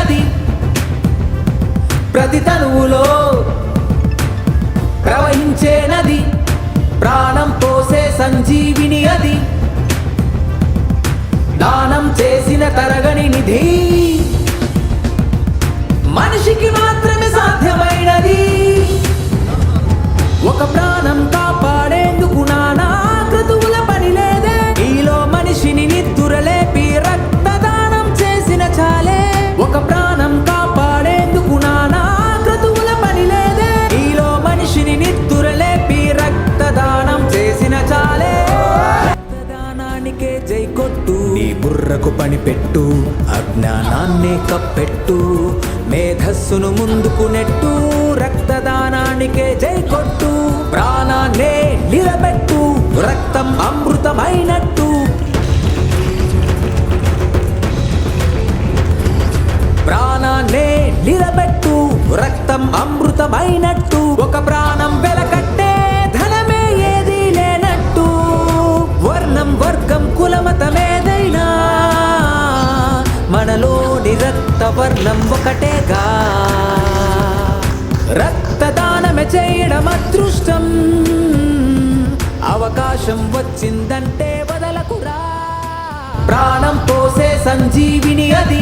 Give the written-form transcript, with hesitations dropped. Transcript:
అది, ప్రతి తనువులో ప్రవహించే నది, ప్రాణం పోసే సంజీవిని అది, దానం చేసిన తరగని నిధి, మనిషికి మాత్రమే సాధ్యమైనది. ఒక ప్రాణం కాపాడేందుకు నానా క్రతువుల పని లేదే, ఈలో మనిషిని నిద్దురలేపి రక్తదానం చేసిన చాలే. ఒక ప్రాణం కాపాడేందుకు నానా క్రతువుల పని లేదే, ఈలో మనిషిని నిద్దురలేపి రక్తదానం చేసిన చాలే. రక్తదానానికే జై కొట్టు, నీ బుర్రకు పని పెట్టు, అజ్ఞానాన్నే కప్పెట్టు, మేధస్సును ముందుకు నెట్టు, రక్తదానానికే జై కొట్టు, ప్రాణాన్నే నిలబెట్టు, రక్తం అమృతమైనట్టు. ప్రాణాన్నే నిలబెట్టు, రక్తం అమృతమైనట్టు, ఒక ప్రాణం వెలకట్టే ధనమే ఏదీ లేనట్టు, వర్ణం వర్గం కులమతమేదైనా మనలోని రక్త వర్ణం ఒకటేగా. రక్తదానమే చేయడం అదృష్టం, అవకాశం వచ్చిందంటే వదలకురా. ప్రాణం పోసే సంజీవిని అది,